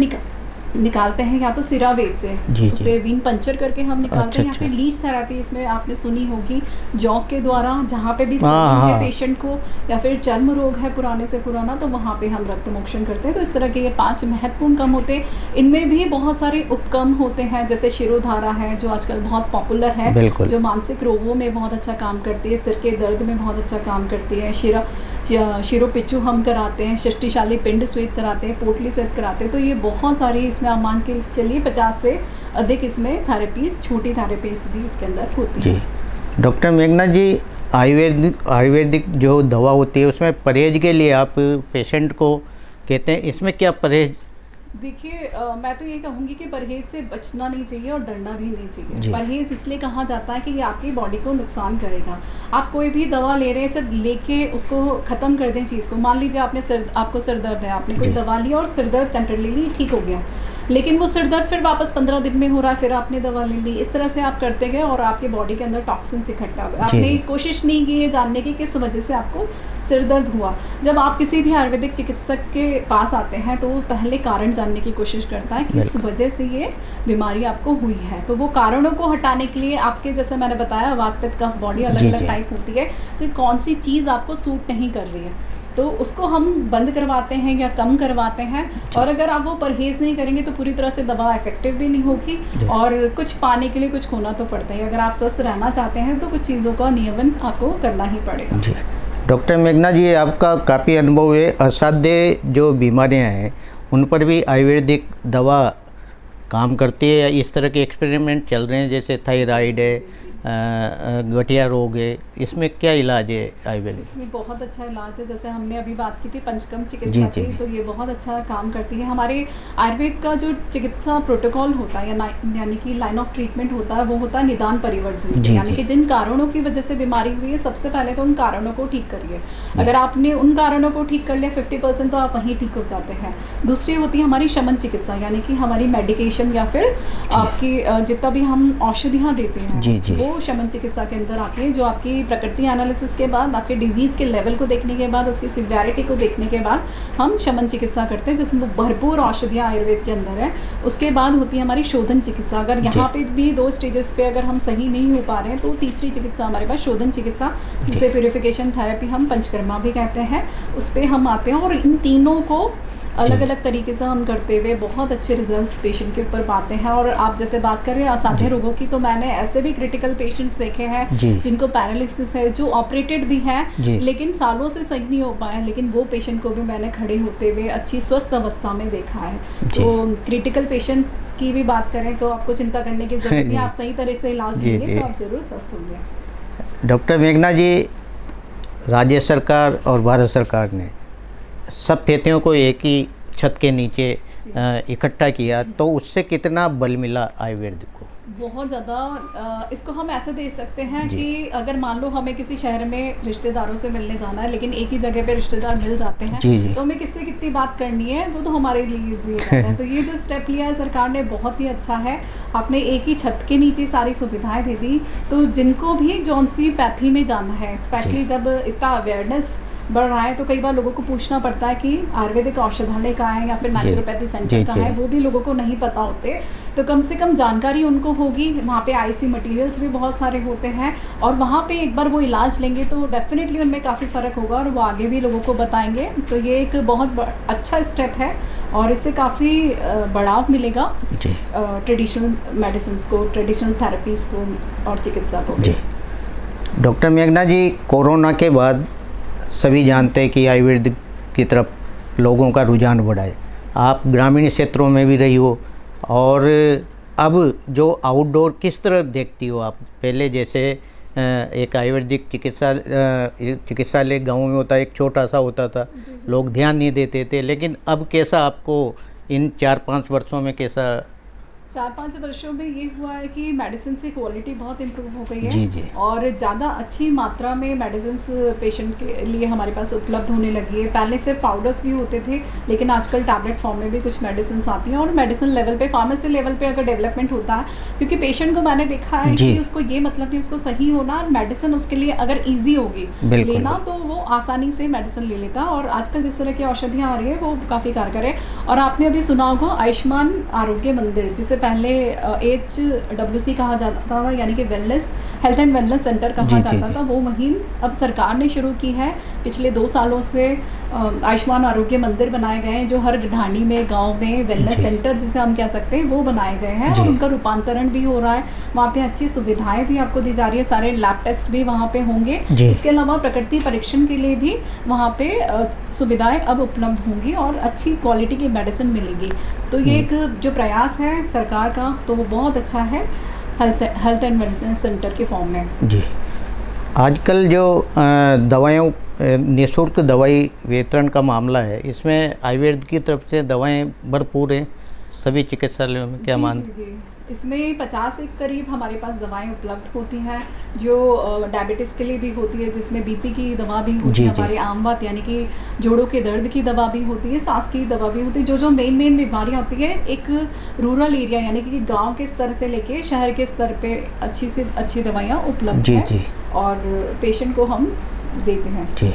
निकालते हैं, या तो सिरावेद से,
जी,
उसे वीन पंचर करके हम निकालते
अच्छा,
हैं, या फिर लीच थेरेपी, इसमें आपने सुनी होगी, जॉक के द्वारा, जहाँ पे भी
हाँ,
है
हाँ।
पेशेंट को, या फिर चर्म रोग है पुराने से पुराना, तो वहाँ पे हम रक्तमोक्षण करते हैं। तो इस तरह के ये 5 महत्वपूर्ण कम होते हैं। इनमें भी बहुत सारे उपकम होते हैं, जैसे शिरोधारा है जो आजकल बहुत पॉपुलर है,
बिल्कुल।
जो मानसिक रोगों में बहुत अच्छा काम करती है, सिर के दर्द में बहुत अच्छा काम करती है। शिरोपिच्चू हम कराते हैं, षष्टिशाली पिंड स्वेद कराते हैं, पोटली स्वेद कराते हैं। तो ये बहुत सारी, इसमें आप मान के चलिए 50 से अधिक इसमें थेरेपीज, छोटी थेरेपीज भी इसके अंदर होती
जी।
हैं।
डॉक्टर मेघना जी, आयुर्वेदिक जो दवा होती है उसमें परहेज के लिए आप पेशेंट को कहते हैं, इसमें क्या परहेज?
देखिए, मैं तो ये कहूँगी कि परहेज से बचना नहीं चाहिए और डरना भी नहीं
जी।
चाहिए। परहेज इसलिए कहा जाता है कि ये आपकी बॉडी को नुकसान करेगा। आप कोई भी दवा ले रहे हैं, सिर्फ लेके उसको ख़त्म कर दें चीज़ को। मान लीजिए आपको सिर दर्द है, आपने कोई
जी।
दवा ली और सिर दर्द टेम्परेरीली ठीक हो गया, लेकिन वो सिर दर्द फिर वापस 15 दिन में हो रहा है, फिर आपने दवा ले ली। इस तरह से आप करते गए और आपके बॉडी के अंदर टॉक्सिन्स इकट्ठा हो गए। आपने कोशिश नहीं की है जानने की किस वजह से आपको सिर दर्द हुआ। जब आप किसी भी आयुर्वेदिक चिकित्सक के पास आते हैं तो वो पहले कारण जानने की कोशिश करता है किस वजह से ये बीमारी आपको हुई है। तो वो कारणों को हटाने के लिए आपके, जैसे मैंने बताया, वात पित्त कफ बॉडी अलग अलग टाइप होती है, तो कौन सी चीज़ आपको सूट नहीं कर रही है, तो उसको हम बंद करवाते हैं या कम करवाते हैं। और अगर आप वो परहेज़ नहीं करेंगे तो पूरी तरह से दवा इफेक्टिव भी नहीं होगी, और कुछ पाने के लिए कुछ खोना तो पड़ता है। अगर आप स्वस्थ रहना चाहते हैं तो कुछ चीज़ों का नियमन आपको करना ही पड़ेगा।
जी डॉक्टर मेघना जी, आपका काफ़ी अनुभव है। असाध्य जो बीमारियां हैं उन पर भी आयुर्वेदिक दवा काम करती है, या इस तरह के एक्सपेरिमेंट चल रहे हैं, जैसे थायराइड है, गठिया रोग है, इसमें क्या इलाज है आयुर्वेद?
इसमें बहुत अच्छा इलाज है। जैसे हमने अभी बात की थी पंचकर्म चिकित्सा की, तो ये बहुत अच्छा काम करती है। हमारे आयुर्वेद का जो चिकित्सा प्रोटोकॉल होता है यानी कि लाइन ऑफ ट्रीटमेंट होता है, वो होता है निदान परिवर्जन से, यानी कि जिन कारणों की वजह से बीमारी हुई है सबसे पहले तो उन कारणों को ठीक करिए। अगर आपने उन कारणों को ठीक कर लिया 50% तो आप वहीं ठीक हो जाते हैं। दूसरी होती है हमारी शमन चिकित्सा, यानी कि हमारी मेडिकेशन या फिर आपकी जितना भी हम औषधियाँ देते हैं वो शमन चिकित्सा के अंदर आती है, जो आपकी प्रकृति एनालिसिस के बाद, आपके डिजीज़ के लेवल को देखने के बाद, उसकी सिवियरिटी को देखने के बाद हम शमन चिकित्सा करते हैं, जिसमें भरपूर औषधियाँ आयुर्वेद के अंदर है। उसके बाद होती है हमारी शोधन चिकित्सा। अगर यहाँ पे भी 2 स्टेजेस पे अगर हम सही नहीं हो पा रहे हैं तो तीसरी चिकित्सा हमारे पास शोधन चिकित्सा, जिसे प्यूरिफिकेशन थेरेपी हम पंचकर्मा भी कहते हैं, उस पर हम आते हैं। और इन तीनों को अलग अलग तरीके से हम करते हुए बहुत अच्छे रिजल्ट्स पेशेंट के ऊपर पाते हैं। और आप जैसे बात कर रहे हैं असाध्य रोगों की, तो मैंने ऐसे भी क्रिटिकल पेशेंट्स देखे हैं जिनको पैरालिसिस है, जो ऑपरेटेड भी है लेकिन सालों से सही नहीं हो पाया, लेकिन वो पेशेंट को भी मैंने खड़े होते हुए अच्छी स्वस्थ अवस्था में देखा है। तो क्रिटिकल पेशेंट्स की भी बात करें तो आपको चिंता करने की जरूरत नहीं, आप सही तरह से इलाज लेंगे तो आप ज़रूर स्वस्थ होंगे।
डॉक्टर मेघना जी, राज्य सरकार और भारत सरकार ने सब फेतियों को एक ही छत के नीचे इकट्ठा किया, तो उससे कितना बल मिला आयुर्वेद को?
बहुत ज़्यादा। इसको हम ऐसे दे सकते हैं कि अगर मान लो हमें किसी शहर में रिश्तेदारों से मिलने जाना है, लेकिन एक ही जगह पे रिश्तेदार मिल जाते हैं, तो हमें किससे कितनी बात करनी है वो तो हमारे लिए ईजी हो जाता है। तो ये जो स्टेप लिया है सरकार ने बहुत ही अच्छा है। आपने एक ही छत के नीचे सारी सुविधाएं दे दी, तो जिनको भी जौन सी पैथी में जाना है, स्पेशली जब इतना अवेयरनेस बढ़ रहा है, तो कई बार लोगों को पूछना पड़ता है कि आयुर्वेदिक औषधालय कहाँ है या फिर नेचुरोपैथी सेंटर कहाँ है, वो भी लोगों को नहीं पता होते। तो कम से कम जानकारी उनको होगी। वहाँ पे आईसी मटेरियल्स भी बहुत सारे होते हैं, और वहाँ पे एक बार वो इलाज लेंगे तो डेफिनेटली उनमें काफ़ी फ़र्क होगा और वो आगे भी लोगों को बताएंगे। तो ये एक बहुत अच्छा स्टेप है और इससे काफ़ी बढ़ाव मिलेगा ट्रेडिशनल मेडिसिन को, ट्रेडिशनल थेरेपीज़ को और चिकित्सा को।
डॉक्टर मेघना जी, कोरोना के बाद सभी जानते हैं कि आयुर्वेद की तरफ लोगों का रुझान बढ़ा है। आप ग्रामीण क्षेत्रों में भी रही हो, और अब जो आउटडोर किस तरह देखती हो आप? पहले जैसे एक आयुर्वेदिक चिकित्सालय गाँव में होता, एक छोटा सा होता था, लोग ध्यान नहीं देते थे, लेकिन अब कैसा आपको इन 4-5 वर्षों में कैसा?
4-5 वर्षों में ये हुआ है कि मेडिसिन की क्वालिटी बहुत इम्प्रूव हो गई है और ज़्यादा अच्छी मात्रा में मेडिसिन पेशेंट के लिए हमारे पास उपलब्ध होने लगी है। पहले से पाउडर्स भी होते थे, लेकिन आजकल टैबलेट फॉर्म में भी कुछ मेडिसिन आती हैं, और मेडिसिन लेवल पे, फार्मेसी लेवल पे अगर डेवलपमेंट होता है, क्योंकि पेशेंट को मैंने देखा है कि उसको ये मतलब नहीं, उसको सही होना, मेडिसिन उसके लिए अगर ईजी होगी लेना तो वो आसानी से मेडिसिन ले लेता। और आजकल जिस तरह की औषधियाँ आ रही है वो काफ़ी कारगर है। और आपने अभी सुना होगा आयुष्मान आरोग्य मंदिर, जिसे पहले HWC कहा जाता था, यानी कि wellness, health and wellness centre कहा जाता था, वो मुहिम अब सरकार ने शुरू की है। पिछले 2 सालों से आयुष्मान आरोग्य मंदिर बनाए गए हैं, जो हर ढाणी में, गांव में वेलनेस सेंटर जिसे हम कह सकते हैं वो बनाए गए हैं, और उनका रूपांतरण भी हो रहा है। वहाँ पे अच्छी सुविधाएं भी आपको दी जा रही है, सारे लैब टेस्ट भी वहाँ पे होंगे। इसके अलावा प्रकृति परीक्षण के लिए भी वहाँ पे सुविधाएं अब उपलब्ध होंगी और अच्छी क्वालिटी की मेडिसिन मिलेगी। तो ये एक जो प्रयास है सरकार का, तो वो बहुत अच्छा है हेल्थ एंड वेलनेस सेंटर के फॉर्म में।
जी, आजकल जो दवाइयों निःशुल्क दवाई वितरण का मामला है, इसमें आयुर्वेद की तरफ से दवाएं भरपूर हैं सभी चिकित्सालयों में, क्या मानते?
जी, इसमें 50 के करीब हमारे पास दवाएं उपलब्ध होती हैं, जो डायबिटीज़ के लिए भी होती है, जिसमें बीपी की दवा भी होती है, हमारी आम बात यानी कि जोड़ों के दर्द की दवा भी होती है, सांस की दवा भी होती है। जो मेन बीमारियां होती है, एक रूरल एरिया यानी कि गांव के स्तर से लेके शहर के स्तर पे अच्छी से अच्छी दवाइयाँ उपलब्ध हैं और पेशेंट को हम देते हैं।
जी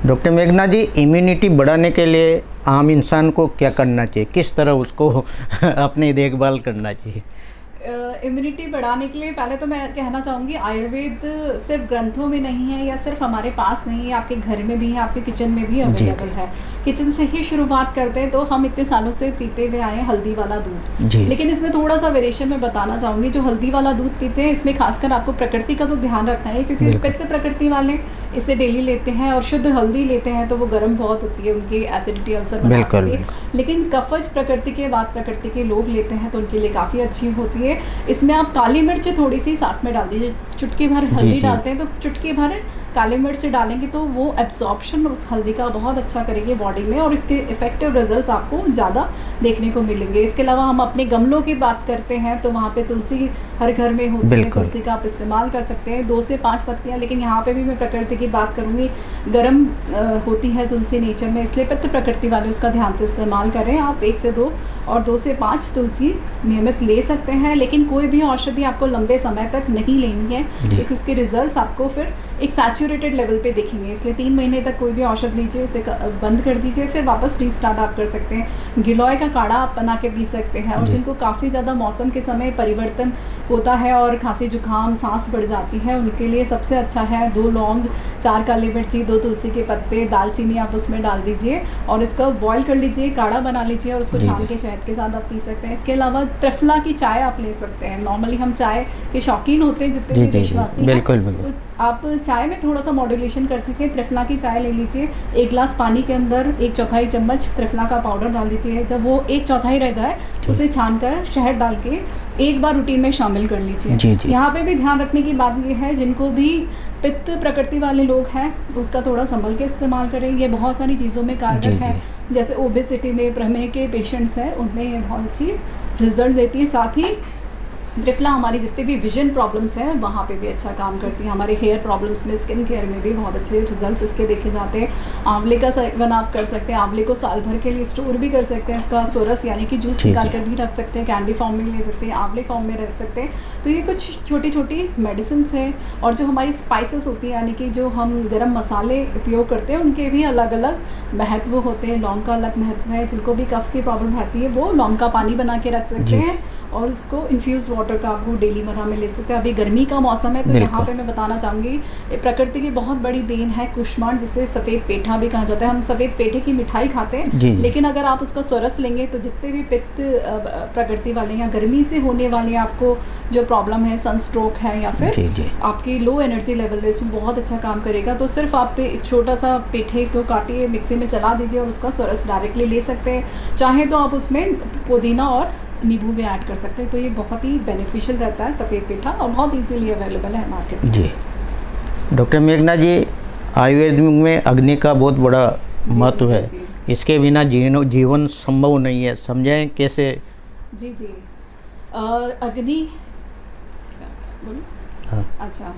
डॉक्टर मेघना जी, इम्यूनिटी बढ़ाने के लिए आम इंसान को क्या करना चाहिए, किस तरह उसको अपनी देखभाल करना चाहिए?
इम्यूनिटी बढ़ाने के लिए पहले तो मैं कहना चाहूँगी आयुर्वेद सिर्फ ग्रंथों में नहीं है या सिर्फ हमारे पास नहीं है, आपके घर में भी है, आपके किचन में भी अवेलेबल है। किचन से ही शुरुआत करते हैं। तो हम इतने सालों से पीते हुए आए हैं हल्दी वाला दूध, लेकिन इसमें थोड़ा सा वेरिएशन मैं बताना चाहूँगी। जो हल्दी वाला दूध पीते हैं इसमें खासकर आपको प्रकृति का तो ध्यान रखना है, क्योंकि पित्त प्रकृति वाले इसे डेली लेते हैं और शुद्ध हल्दी लेते हैं तो वो गर्म बहुत होती है, उनकी एसिडिटी अल्सर बनाती है। लेकिन कफज प्रकृति के, वात प्रकृति के लोग लेते हैं तो उनके लिए काफ़ी अच्छी होती है। इसमें आप काली मिर्च थोड़ी सी साथ में डाल दीजिए, चुटकी भर हल्दी डालते हैं तो चुटकी भर काली मिर्च डालेंगे तो वो एब्सॉर्प्शन उस हल्दी का बहुत अच्छा करेंगे बॉडी में और इसके इफेक्टिव रिजल्ट्स आपको ज़्यादा देखने को मिलेंगे। इसके अलावा हम अपने गमलों की बात करते हैं तो वहाँ पे तुलसी हर घर में होती है, तुलसी का आप इस्तेमाल कर सकते हैं, 2 से 5 पत्तियाँ। लेकिन यहाँ पे भी मैं प्रकृति की बात करूँगी, गर्म होती है तुलसी नेचर में, इसलिए पित्त प्रकृति वाले उसका ध्यान से इस्तेमाल करें। आप 1 से 2 और 2 से 5 तुलसी नियमित ले सकते हैं। लेकिन कोई भी औषधि आपको लंबे समय तक नहीं लेनी है, क्योंकि उसके रिजल्ट्स आपको फिर एक सैचुरेटेड लेवल पे दिखेंगे। इसलिए 3 महीने तक कोई भी औषध लीजिए, उसे बंद कर दीजिए, फिर वापस रीस्टार्ट आप कर सकते हैं। गिलोय का काढ़ा आप बना के पी सकते हैं। और जिनको काफ़ी ज़्यादा मौसम के समय परिवर्तन होता है और खांसी जुकाम सांस बढ़ जाती है, उनके लिए सबसे अच्छा है 2 लौंग, 4 काली मिर्ची, 2 तुलसी के पत्ते, दालचीनी आप उसमें डाल दीजिए और इसका बॉईल कर लीजिए, काढ़ा बना लीजिए और उसको छान के शहद के साथ आप पी सकते हैं। इसके अलावा त्रिफला की चाय आप ले सकते हैं। नॉर्मली हम चाय के शौकीन होते हैं जितने भी देशवासी हैं, तो आप चाय में थोड़ा सा मॉड्यूलेशन कर सकें। त्रिफला की चाय ले लीजिए, 1 गिलास पानी के अंदर 1/4 चम्मच त्रिफला का पाउडर डाल लीजिए। जब वो 1/4 रह जाए उसे छानकर शहद डाल के एक बार रूटीन में शामिल कर लीजिए। यहाँ पे भी ध्यान रखने की बात ये है, जिनको भी पित्त प्रकृति वाले लोग हैं उसका थोड़ा संभल के इस्तेमाल करें। ये बहुत सारी चीज़ों में कारगर है, जैसे ओबेसिटी में, प्रमेह के पेशेंट्स हैं उनमें ये बहुत अच्छी रिजल्ट देती है। साथ ही त्रिफला हमारी जितने भी विजन प्रॉब्लम्स हैं वहाँ पे भी अच्छा काम करती है। हमारे हेयर प्रॉब्लम्स में, स्किन केयर में भी बहुत अच्छे रिजल्ट्स इसके देखे जाते हैं। आंवले का सेवन आप कर सकते हैं, आंवले को साल भर के लिए स्टोर भी कर सकते हैं। इसका सोरस यानी कि जूस निकाल कर भी रख सकते हैं, कैंडी फॉर्म में ले सकते हैं, आंवले फॉर्म में रख सकते हैं। तो ये कुछ छोटी छोटी मेडिसिन हैं। और जो हमारी स्पाइसेस होती हैं, यानी कि जो हम गर्म मसाले उपयोग करते हैं, उनके भी अलग अलग महत्व होते हैं। लौंग का अलग महत्व है, जिनको भी कफ की प्रॉब्लम रहती है वो लौंग का पानी बना के रख सकते हैं और उसको इन्फ्यूज़ वाटर का आप डेली मना में ले सकते हैं। अभी गर्मी का मौसम है तो यहाँ पे मैं बताना चाहूँगी प्रकृति की बहुत बड़ी देन है कुष्मांड, जिसे सफ़ेद पेठा भी कहा जाता है। हम सफ़ेद पेठे की मिठाई खाते हैं, लेकिन अगर आप उसका सरस लेंगे तो जितने भी पित्त प्रकृति वाले या गर्मी से होने वाले आपको जो प्रॉब्लम है, सनस्ट्रोक है या फिर आपकी लो एनर्जी लेवल है, इसमें बहुत अच्छा काम करेगा। तो सिर्फ आप छोटा सा पेठे को काटिए, मिक्सी में चला दीजिए और उसका सरस डायरेक्टली ले सकते हैं। चाहे तो आप उसमें पुदीना और नींबू भी ऐड कर सकते हैं। तो ये बहुत ही बेनिफिशियल रहता है सफ़ेद पेठा और बहुत इजीली अवेलेबल है मार्केट में।
जी डॉक्टर मेघना जी, आयुर्वेद में अग्नि का बहुत बड़ा महत्व है। इसके बिना जीवन संभव नहीं है, समझें कैसे?
जी अग्नि अच्छा,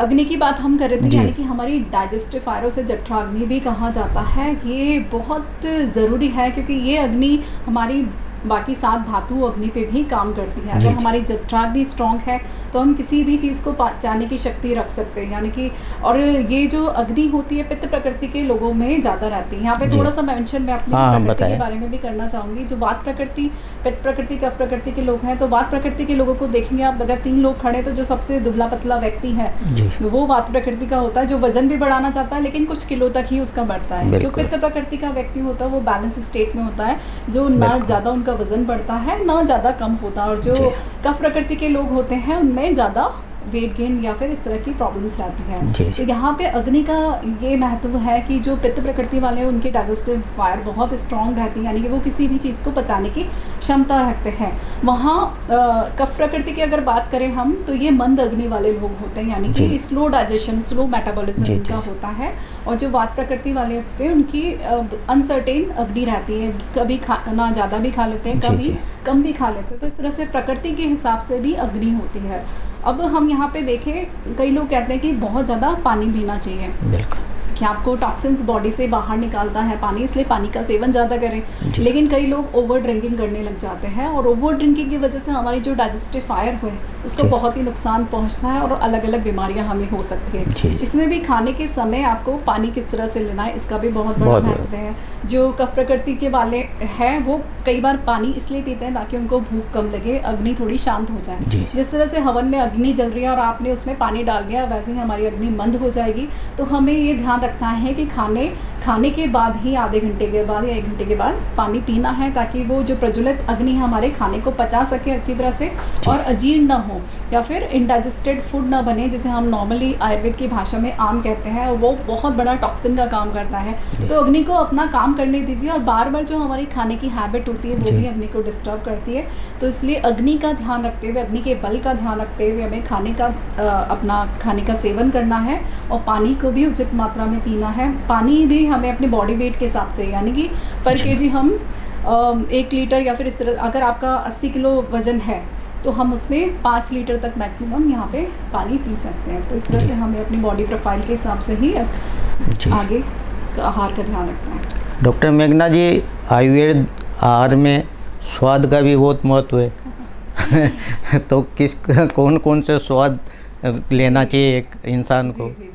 अग्नि की बात हम कर रहे थे, यानी कि हमारी डाइजेस्टिव फायर, उसे जठराग्नि भी कहा जाता है। ये बहुत ज़रूरी है क्योंकि ये अग्नि हमारी बाकी 7 धातु अग्नि पे भी काम करती है। अगर हमारी जठराग्नि स्ट्रॉन्ग है तो हम किसी भी चीज़ को पचाने की शक्ति रख सकते हैं, यानी कि और ये जो अग्नि होती है पित्त प्रकृति के लोगों में ज़्यादा रहती है। यहाँ पे थोड़ा सा मेंशन मैं अपनी प्रकृति के बारे में भी करना चाहूँगी। जो वात प्रकृति, पित्त प्रकृति, कफ प्रकृति के लोग हैं, तो वात प्रकृति के लोगों को देखेंगे आप, अगर 3 लोग खड़े तो जो सबसे दुबला पतला व्यक्ति है वो वात प्रकृति का होता है, जो वजन भी बढ़ाना चाहता है लेकिन कुछ किलो तक ही उसका बढ़ता है। जो पित्त प्रकृति का व्यक्ति होता है वो बैलेंस स्टेट में होता है, जो ना ज़्यादा उनका वजन बढ़ता है ना ज़्यादा कम होता है। और जो कफ प्रकृति के लोग होते हैं उनमें ज़्यादा वेट गेन या फिर इस तरह की प्रॉब्लम्स रहती हैं। तो यहाँ पे अग्नि का ये महत्व है कि जो पित्त प्रकृति वाले हैं उनकी डाइजेस्टिव फायर बहुत स्ट्रॉन्ग रहती है, यानी कि वो किसी भी चीज़ को पचाने की क्षमता रखते हैं। वहाँ कफ प्रकृति की अगर बात करें हम, तो ये मंद अग्नि वाले लोग होते हैं, यानी कि स्लो डाइजेशन, स्लो मेटाबॉलिज्म उनका होता है। और जो वात प्रकृति वाले होते हैं उनकी अनसर्टेन अग्नि रहती है, कभी खाना ज़्यादा भी खा लेते हैं, कभी कम भी खा लेते हैं। तो इस तरह से प्रकृति के हिसाब से भी अग्नि होती है। अब हम यहाँ पे देखें, कई लोग कहते हैं कि बहुत ज़्यादा पानी पीना चाहिए। कि आपको टॉक्सिन्स बॉडी से बाहर निकालता है पानी, इसलिए पानी का सेवन ज़्यादा करें। लेकिन कई लोग ओवर ड्रिंकिंग करने लग जाते हैं और ओवर ड्रिंकिंग की वजह से हमारी जो डाइजेस्टिव फायर हुए उसको बहुत ही नुकसान पहुंचता है और अलग अलग बीमारियां हमें हो सकती है। इसमें भी खाने के समय आपको पानी किस तरह से लेना है इसका भी बहुत बड़ा महत्व है। जो कफ प्रकृति के वाले हैं वो कई बार पानी इसलिए पीते हैं ताकि उनको भूख कम लगे, अग्नि थोड़ी शांत हो जाए। जिस तरह से हवन में अग्नि जल रही है और आपने उसमें पानी डाल दिया, वैसे ही हमारी अग्नि मंद हो जाएगी। तो हमें ये ध्यान रखना है कि खाने के बाद ही आधे घंटे के बाद या 1 घंटे के बाद पानी पीना है, ताकि वो जो प्रज्वलित अग्नि हमारे खाने को पचा सके अच्छी तरह से और अजीर्ण ना हो या फिर इंडाइजेस्टेड फूड ना बने, जिसे हम नॉर्मली आयुर्वेद की भाषा में आम कहते हैं, और वो बहुत बड़ा टॉक्सिन का काम करता है। तो अग्नि को अपना काम करने दीजिए, और बार बार जो हमारी खाने की हैबिट होती है वो भी अग्नि को डिस्टर्ब करती है। तो इसलिए अग्नि का ध्यान रखते हुए, अग्नि के बल का ध्यान रखते हुए हमें अपना खाने का सेवन करना है और पानी को भी उचित मात्रा में पीना है। पानी भी हमें अपने बॉडी वेट के हिसाब से, यानी कि पर केजी हम 1 लीटर या फिर इस तरह, अगर आपका 80 किलो वजन है तो हम उसमें 5 लीटर तक मैक्सिमम यहाँ पे पानी पी सकते हैं। तो इस तरह से हमें अपनी बॉडी प्रोफाइल के हिसाब से ही आगे आहार का ध्यान रखना है।
डॉक्टर मेघना जी, आयुर्वेद आहार में स्वाद का भी बहुत महत्व है तो कौन से स्वाद लेना चाहिए एक इंसान को?
जी।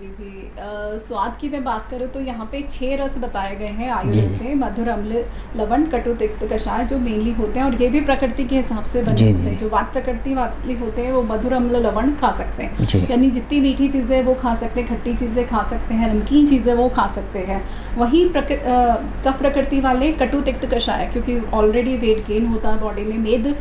स्वाद की मैं बात करूँ तो यहाँ पे 6 रस बताए गए हैं आयुर्वेद में, मधुर, अम्ल, लवण, कटु, तिक्त, कषाय, जो मेनली होते हैं, और ये भी प्रकृति के हिसाब से बने होते हैं। जो वात प्रकृति वाले होते हैं वो मधुर, अम्ल, लवण खा सकते हैं, यानी जितनी मीठी चीज़ें वो खा सकते हैं, खट्टी चीज़ें खा सकते हैं, नमकीन चीज़ें वो खा सकते हैं। वहीं कफ प्रकृति वाले कटु, तिक्त, कषाय, क्योंकि ऑलरेडी वेट गेन होता है बॉडी में, मेद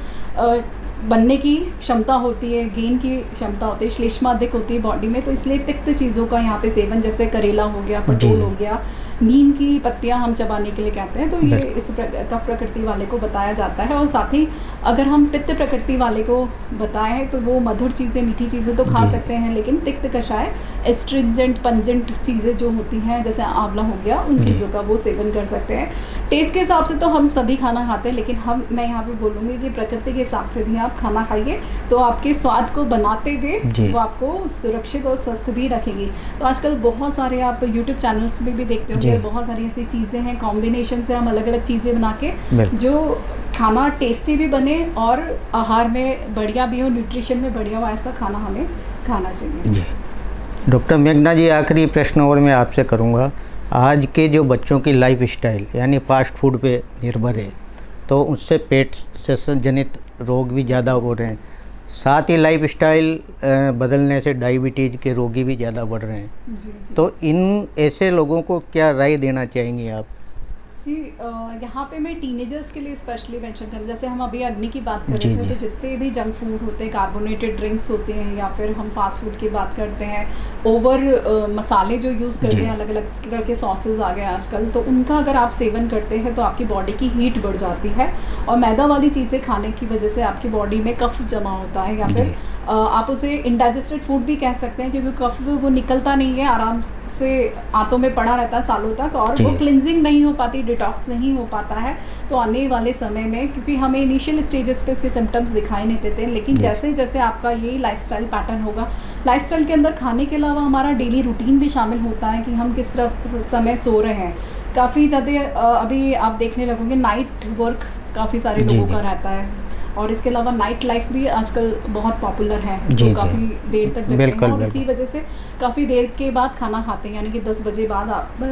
बनने की क्षमता होती है, गेन की क्षमता होती है, श्लेष्मा अधिक होती है बॉडी में, तो इसलिए तिक्त चीज़ों का यहाँ पे सेवन, जैसे करेला हो गया, पटोल हो गया, नीम की पत्तियां हम चबाने के लिए कहते हैं, तो ये इस कफ प्रकृति वाले को बताया जाता है। और साथ ही अगर हम पित्त प्रकृति वाले को बताएं तो वो मधुर चीज़ें, मीठी चीज़ें तो खा सकते हैं, लेकिन तिक्त, कषाय, एस्ट्रिंजेंट, पंजेंट चीज़ें जो होती हैं जैसे आंवला हो गया, उन चीज़ों का वो सेवन कर सकते हैं। टेस्ट के हिसाब से तो हम सभी खाना खाते हैं, लेकिन मैं यहाँ पे बोलूँगी कि प्रकृति के हिसाब से भी आप खाना खाइए, तो आपके स्वाद को बनाते हुए वो आपको सुरक्षित और स्वस्थ भी रखेगी। तो आजकल बहुत सारे आप यूट्यूब चैनल्स में भी देखते होंगे, बहुत सारी ऐसी चीज़ें हैं, कॉम्बिनेशन से हम अलग अलग चीज़ें बना के जो खाना टेस्टी भी बने और आहार में बढ़िया भी हो, न्यूट्रिशन में बढ़िया हो, ऐसा खाना हमें खाना चाहिए।
जी डॉक्टर मेघना जी, आखिरी प्रश्न और मैं आपसे करूँगा। आज के जो बच्चों की लाइफ स्टाइल यानी फास्ट फूड पे निर्भर है, तो उससे पेट से जनित रोग भी ज़्यादा हो रहे हैं, साथ ही लाइफ स्टाइल बदलने से डायबिटीज़ के रोगी भी ज़्यादा बढ़ रहे हैं। जी। तो इन ऐसे लोगों को क्या राय देना चाहेंगे आप?
जी, यहाँ पे मैं टीनेजर्स के लिए स्पेशली मेंशन करूँ, जैसे हम अभी अग्नि की बात कर रहे थे, तो जितने भी जंक फूड होते हैं, कार्बोनेटेड ड्रिंक्स होते हैं, या फिर हम फास्ट फूड की बात करते हैं, ओवर मसाले जो यूज़ करते हैं, अलग अलग तरह के सॉसेज आ गए आजकल, तो उनका अगर आप सेवन करते हैं तो आपकी बॉडी की हीट बढ़ जाती है, और मैदा वाली चीज़ें खाने की वजह से आपकी बॉडी में कफ जमा होता है, या फिर आप उसे इनडाइजेस्टेड फूड भी कह सकते हैं, क्योंकि कफ वो निकलता नहीं है, आराम से आंतों में पड़ा रहता है सालों तक, और वो क्लिनजिंग नहीं हो पाती, डिटॉक्स नहीं हो पाता है। तो आने वाले समय में, क्योंकि हमें इनिशियल स्टेजेस पे इसके सिम्टम्स दिखाई नहीं देते, लेकिन जैसे जैसे आपका यही लाइफस्टाइल पैटर्न होगा, लाइफस्टाइल के अंदर खाने के अलावा हमारा डेली रूटीन भी शामिल होता है कि हम किस तरह समय सो रहे हैं। काफ़ी ज़्यादा अभी आप देखने लगोगे नाइट वर्क काफ़ी सारे लोगों का रहता है, और इसके अलावा नाइट लाइफ भी आजकल बहुत पॉपुलर है, जो काफ़ी देर तक जगते हैं, और इसी वजह से काफ़ी देर के बाद खाना खाते हैं, यानी कि 10 बजे बाद आप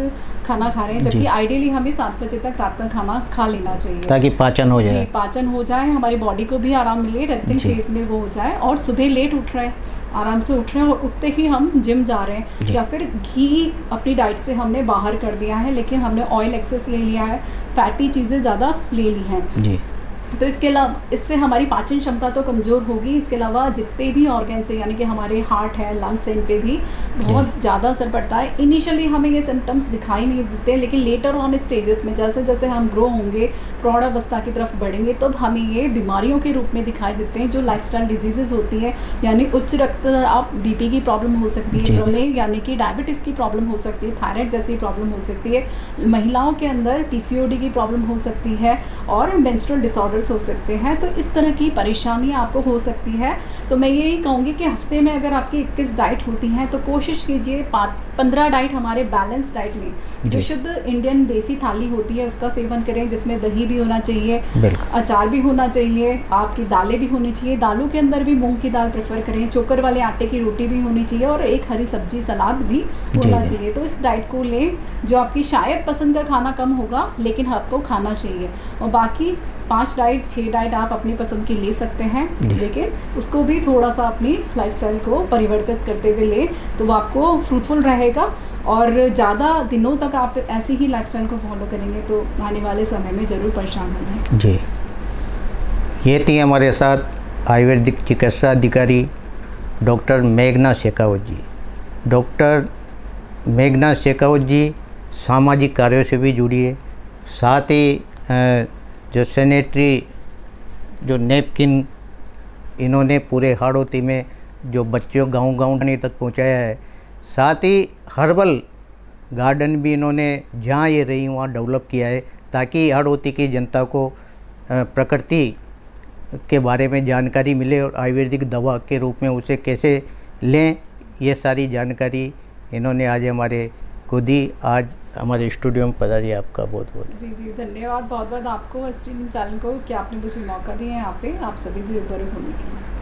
खाना खा रहे हैं, जबकि आइडियली हमें 7 बजे तक रात का खाना खा लेना चाहिए,
ताकि पाचन हो जाए।
जी, पाचन हो जाए, हमारी बॉडी को भी आराम मिले, रेस्टिंग फेज में वो हो जाए, और सुबह लेट उठ रहे हैं, आराम से उठ रहे हैं, और उठते ही हम जिम जा रहे हैं, या फिर घी अपनी डाइट से हमने बाहर कर दिया है, लेकिन हमने ऑयल एक्सेस ले लिया है, फैटी चीज़ें ज़्यादा ले ली हैं जी। तो इसके अलावा इससे हमारी पाचन क्षमता तो कमज़ोर होगी, इसके अलावा जितने भी ऑर्गन्स हैं, यानी कि हमारे हार्ट है, लंग्स, इन पे भी बहुत ज़्यादा असर पड़ता है। इनिशियली हमें ये सिम्टम्स दिखाई नहीं देते, लेकिन लेटर ऑन स्टेजेस में जैसे जैसे हम ग्रो होंगे, प्रौढ़ अवस्था की तरफ बढ़ेंगे, तब हमें ये बीमारियों के रूप में दिखाई देते हैं, जो लाइफस्टाइल डिजीज़ेज होती हैं, यानी उच्च रक्तचाप, बीपी की प्रॉब्लम हो सकती है, प्रमेह यानी कि डायबिटीज़ की प्रॉब्लम हो सकती है, थायराइड जैसी प्रॉब्लम हो सकती है, महिलाओं के अंदर PCOD की प्रॉब्लम हो सकती है, और मेंस्ट्रुअल डिसऑर्डर डिसऑर्डर्स हो सकते हैं। तो इस तरह की परेशानियाँ आपको हो सकती है। तो मैं यही कहूँगी कि हफ्ते में अगर आपकी 21 डाइट होती हैं तो कोशिश कीजिए 15 डाइट हमारे बैलेंस डाइट लें, जो शुद्ध इंडियन देसी थाली होती है उसका सेवन करें, जिसमें दही भी होना चाहिए, अचार भी होना चाहिए, आपकी दालें भी होनी चाहिए, दालों के अंदर भी मूंग की दाल प्रेफर करें, चोकर वाले आटे की रोटी भी होनी चाहिए और एक हरी सब्जी सलाद भी होना चाहिए। तो इस डाइट को लें, जो आपकी शायद पसंद का खाना कम होगा लेकिन आपको खाना चाहिए। और बाकी 5 डाइट 6 डाइट आप अपनी पसंद की ले सकते हैं, लेकिन उसको भी थोड़ा सा अपनी लाइफस्टाइल को परिवर्तित करते हुए लें तो वो आपको फ्रूटफुल रहेगा। और ज़्यादा दिनों तक आप ऐसी ही लाइफस्टाइल को फॉलो करेंगे तो आने वाले समय में ज़रूर परेशान होंगे।
जी, ये थी हमारे साथ आयुर्वेदिक चिकित्सा अधिकारी डॉक्टर मेघना शेखावत जी। डॉक्टर मेघना शेखावत जी सामाजिक कार्यों से भी जुड़ी है, साथ ही जो सैनिटरी जो नैपकिन इन्होंने पूरे हाड़ौती में जो बच्चों गांव तक पहुंचाया है, साथ ही हर्बल गार्डन भी इन्होंने जहाँ ये रही वहाँ डेवलप किया है ताकि हाड़ौती की जनता को प्रकृति के बारे में जानकारी मिले और आयुर्वेदिक दवा के रूप में उसे कैसे लें, ये सारी जानकारी इन्होंने आज हमारे खुद ही आज हमारे स्टूडियो में पधारी। आपका बहुत बहुत
जी धन्यवाद, बहुत बहुत आपको एसटी चैनल को कि आपने मुझे मौका दिया है यहाँ पे आप सभी से रूबरू होने के लिए।